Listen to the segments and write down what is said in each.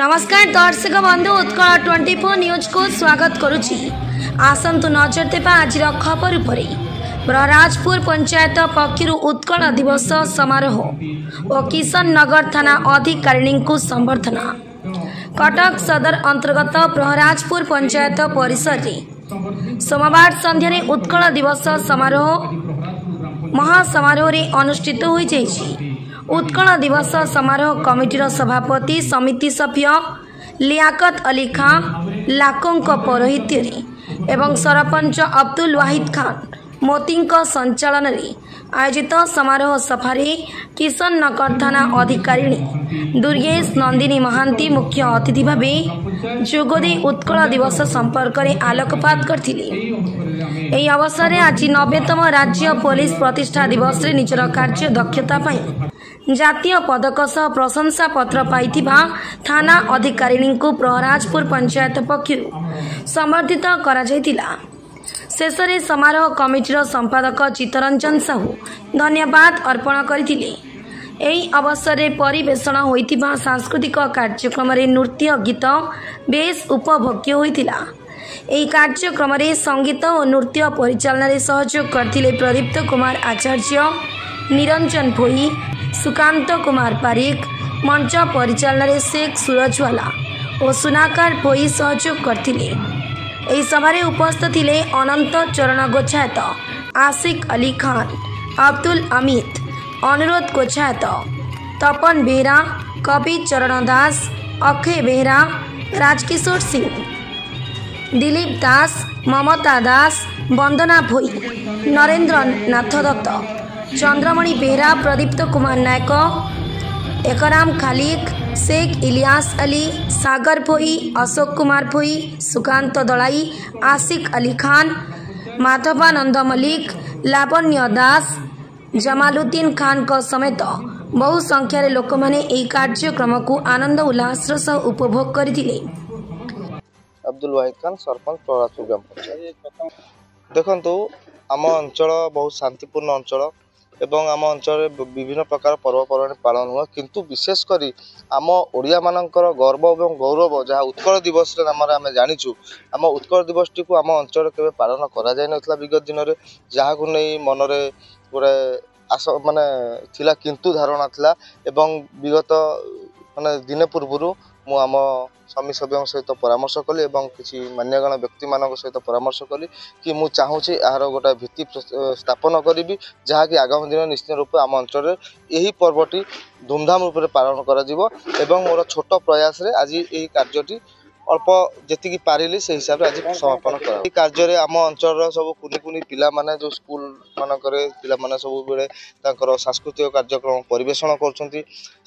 नमस्कार दर्शक बंधु उत्कल 24 न्यूज को स्वागत करुछि। आसंतु नजर देवा आज खबर उपरे। ब्रहराजपुर पंचायत पक्षर उत्कल दिवस समारोह और किशन नगर थाना अधिकारिणी को संबर्धना। कटक सदर अंतर्गत ब्रहराजपुर पंचायत परिसर में सोमवार संध्यारे उत्कल दिवस समारोह महासमारोह अनुष्ठित हो जाइछि। उत्कल दिवस समारोह कमिटीर सभापति समिति सभ्य लियाकत अली खान लाकों पौरोहित्य एवं सरपंच अब्दुल वाहिद खान मोती संचालन आयोजित समारोह सभारे किशन नगर थाना अधिकारिणी दुर्गेश नंदिनी महांती मुख्य अतिथि भावे जोगदे उत्कल दिवस संपर्क में आलोकपात करथिले। एही अवसर में आज 90तम राज्य पुलिस प्रतिष्ठा दिवस रे निजर कार्य दक्षता पाई जातीय पदक सह प्रशंसा पत्र पाइथिबा थाना अधिकारिणी को ब्रहराजपुर पंचायत पक्षर संबर्धित करा जायतिला। शेषरे समारोह कमिटीर संपादक चित्तरंजन साहू धन्यवाद अर्पण करथिले। एही अवसर में परिवेषण होइतिबा सांस्कृतिक कार्यक्रम रे नृत्य गीत बेस उपभोग्य होइतिला। एही कार्यक्रम रे संगीत और नृत्य परिचालन रे सहयोग करथिले प्रदीप्त कुमार आचार्य, निरंजन भोई, सुकांत कुमार पारिक, मंच परिचालन रे शेख सूरजवाला और सुनाकार भोई सहयोग करथिले। एही सभारे उपस्थित थिले अनंत चरण गोछायत, आशिक अली खान, अब्दुल अमित, अनुरोध गोछायत, तपन बेहरा, कवि चरण दास, अक्षय बेहरा, राजकिशोर सिंह, दिलीप दास, ममता दास, वंदना भोई, नरेंद्र नाथ दत्त, चंद्रमणि बेहरा, प्रदीप्त कुमार नायक, एकराम खालिक, शेख इलियास अली, सागर भोई, अशोक कुमार भोई, सुकांत दलाई, आशिक अली खान, माधवानंद मलिक, लावण्य दास, जमालुद्दीन खान को समेत बहु संख्यार लोक मैंने यह कार्यक्रम को आनंद उल्लास सह उपभोग करथिले। अब्दुल वाहिद खान सरपंच ब्रहराजपुर ग्राम पंचायत। देखंतु आम अंचल बहुत शांतिपूर्ण अंचल एवं आम अंचल विभिन्न प्रकार पर्वपर्वाणी पालन हुआ, किंतु विशेषकर आम ओडिया मानकर गर्व और गौरव जहाँ उत्कल दिवस नाम आम जाचु आम उत्कल दिवस टी आम अंचल के पालन करा जाय नथिला विगत दिन में, जहाँ को नहीं मनरे गोटे आस माने थिला किंतु धारणा थिला एवं विगत माने दिने पूर्व मु आम स्वामी सभ्यों सहित परामर्श कली और किसी मान्यगण व्यक्ति मान सहित परामर्श कली कि मु चाहूँगी यार गोटे भित्ति स्थापन करी जहाँकि आगामी दिन निश्चित रूप आम अंचल यही पर्वटी धूमधाम रूप से पालन कर मोर छोट प्रयास रे आज यही कार्यटी अल्प जी पारिली से हिसाब से आज समापन कर कार्य आम अंचल सब कुनि कुनि पिला माने जो स्कूल मानक पिला माने सब बेले तांकर सांस्कृतिक कार्यक्रम परिवेषण करछंती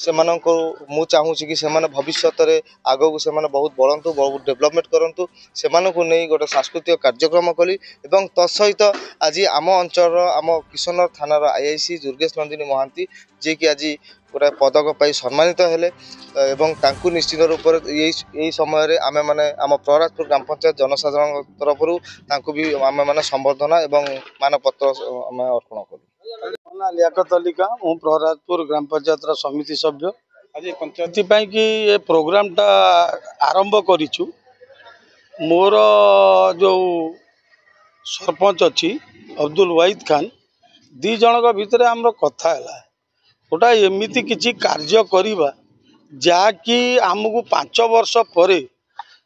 सेमानंको मु चाहूँगी कि सेमाने भविष्यत रे आगो को सेमाने बहुत बढ़ंतु बहुत डेवलपमेंट करंतु सेमानंको नै गोटे सांस्कृतिक कार्यक्रम कली एवं तत्सहित आज आम अंचल आम किशन थानार आईआईसी दुर्गेश नंदिनी महांती जे कि आज गोटे पदक पाई सम्मानित हेले एवं तांकु निश्चित रूप यही समय आमे माने आम ब्रहराजपुर ग्राम पंचायत जनसाधारण तरफ तांकु भी आमे माने संबर्धना एवं मानपत्र आमे अर्पण करू। लियाकत अली खान हूँ ब्रहराजपुर ग्राम पंचायत समिति सभ्य आज पंचायत कि ये प्रोग्राम टा आरंभ करिछु। मोर जो सरपंच अच्छी अब्दुल वाहिद खान दी जन भितर आमर कथा है गोटा एमती किसी कार्य करवा जहाँकि आमको 5 वर्ष पर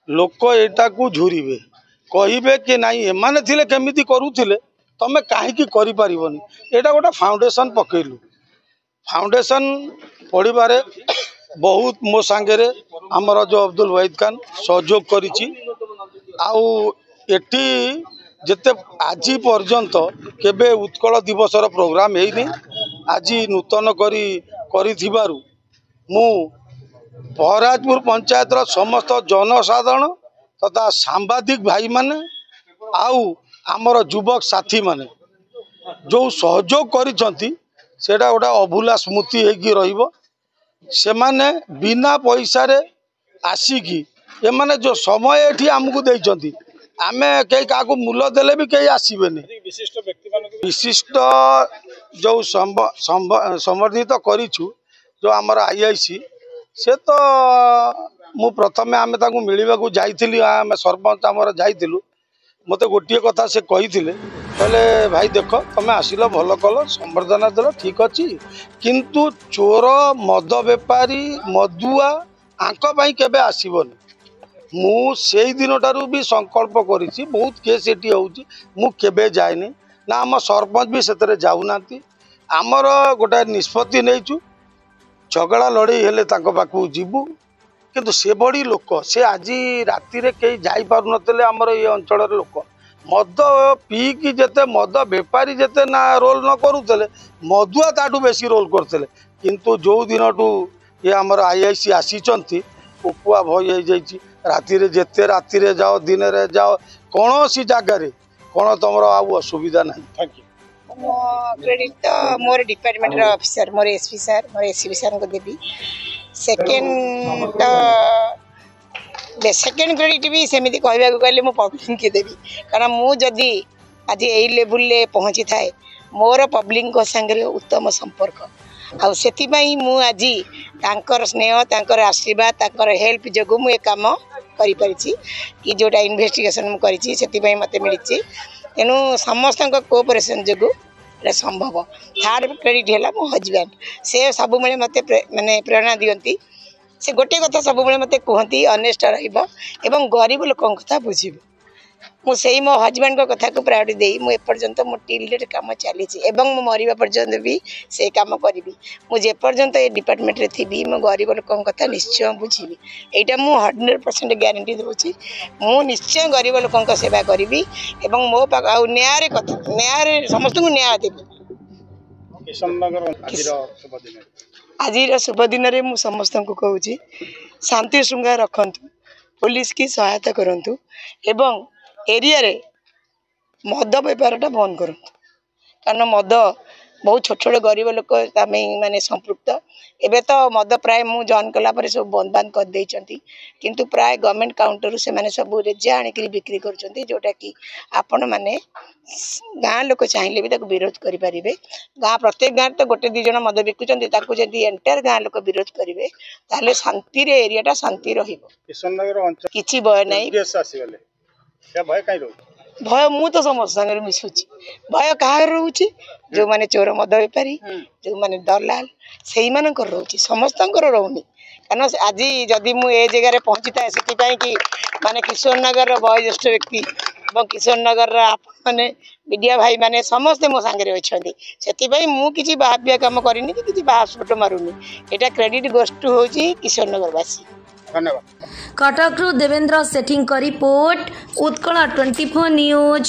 लोक एटा को झुरीबे कहिबे कि नहीं एमाने थिले केमिति करूथिले तमे काहेकि करि परिबनी। एटा गोटा फाउंडेशन पकेलु फाउंडेशन पढ़िबारे बहुत मो सांगेरे आमर जो अब्दुल वाहिद खान सहयोग करिछि आउ एटी जेते आज पर्यंत केबे उत्कल दिवसर प्रोग्राम हेनी आज नूतन करिथिबारु मु ब्रहराजपुर पंचायत समस्त जनसाधारण तथा सांबादिक भाई माने आउ आमर युवक साथी माने जो सहयोग करिसंती सेटा गोटा अभूला स्मृति हेकी रहिबो। सेमाने बिना पैसा रे आसिकी एमाने जो समय एठी आमको देइचंती आमे कई का मूल्य देले भी कई आसबेनि। विशिष्ट जो समर्थित करिछु जो आमर आईआईसी से तो मु प्रथमे आम मिलवाक जाइली आम सरपंच आमर जाइलु मत गोटे कथा से कही कहले भाई देख तुम आसिल भल कल संबर्धना देल ठीक अच्छी किंतु चोर मद बेपारी मदुआ आंकपाई केबे आसबनी मु से दिन ठारू भी संकल्प करी बहुत केस ये हूँ केबे जाए ना आम सरपंच भी से जाऊना आमर गोटे निष्पत्ति नहीं झगड़ा लड़ई हेले पाखु जीवु किंतु से बड़ी लोक से आज राति रे कई जाई पारु नतले आमर ये अंचल लोक मद पीकी जेते मद बेपारी जेते ना रोल न करूले मदुआ ताठू बेसी रोल करते किंतु जो दिन ठू ये आमर आईआईसी आसी उपुआ भय हो जाइए राति रे जेते राति रे जाओ दिन रे जाओ कौन सी जगार कौन तुम असुविधा ना। Thank you. क्रेडिट तो मोर डिपार्टमेंट ऑफिसर मोर एसपी सर मोर एसपी सर को देवी सेकेंड सेकेंड क्रेडिट भी सेमती कहवाक गले मु पब्लिक के देवी कारण मुझे आज यही लेवल पहुँची थाए मोर पब्लिक संगे उत्तम संपर्क आपाई आज तांकर स्नेह तांकर आशीर्वाद तांकर हेल्प जो मुझे काम करी कि जोटा इन्वेस्टिगेशन मुझे मत मिली तेणु समस्त कोऑपरेशन जो संभव। थर्ड क्रेडिट है मो हजबैंड से सब मत माने प्रेरणा दियंती से गोटे कथा सब मत कहती अनेस्ट रहा गरीब लोक कथा बुझे मुझे मो हजबैंड को कथा को प्रायोरिटी दे मुझे मो टिल काम चली मो मरवा पर्यंत भी से कम करी मुझे पर्यंत ये डिपार्टमेंट थी मो गरीब लोक कथा निश्चय बुझी यहाँ मुझे 100% ग्यारंटी दूसरी मु निश्चय गरीब लोक सेवा करी मो न्याय कथा न्याय समस्त को न्याय देवी। आज शुभ दिन में मुझे समस्त को कहूँ शांति श्रृंखला रखतु पुलिस की सहायता करंतु एवं एरिया रे मद बेपारटा बंद करूँ कारण मद बहुत छोट छोट गरीब लोक माने संपृक्त एवं तो मद प्राय मु जॉइन कलापर सब बंद बांध कर देइचंती किंतु प्राय गवर्नमेंट काउंटर से माने सब रेजा आनिक बिक्री करचंती जोटा कि आपण माने गाँ लोक चाहिए भी विरोध करें गाँ प्रत्येक गाँव तो गोटे दी जन मद बिकुचंती ताकू जदि एंटायर गाँ लोक विरोध करेंगे ताले शांति रे एरियाटा शांति रहिबो किछि भय नहीं भय मु तो समस्त संगे मिशुची भय कहा रोचे जो माने चोर मद बेपारी जो माने दलाल से रोचे समस्त रोनी कारण आज जदि मुझे जगह पहुँची था से कि माने किशोर नगर वयोज्येष्ठ व्यक्ति और किशोर नगर माने मीडिया भाई माने समस्ते मो सांगे अच्छा से मुझे बाहर कम करनी कि बाहर मारूनी यहाँ क्रेडिट गोष्ठी हूँ किशोर नगरवासी। धन्यवाद। कटक देवेंद्र सेठी रिपोर्ट उत्कल 24 न्यूज।